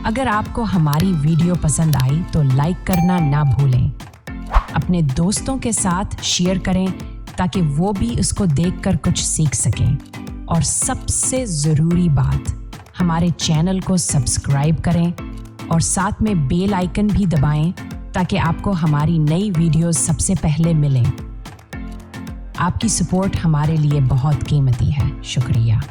अगर आपको हमारी वीडियो पसंद आई तो लाइक करना ना भूलें। अपने दोस्तों के साथ शेयर करें ताकि वो भी उसको देखकर कुछ सीख सकें। और सबसे ज़रूरी बात, हमारे चैनल को सब्सक्राइब करें और साथ में बेल आइकन भी दबाएं ताकि आपको हमारी नई वीडियोस सबसे पहले मिलें। आपकी सपोर्ट हमारे लिए बहुत कीमती है। शुक्रिया।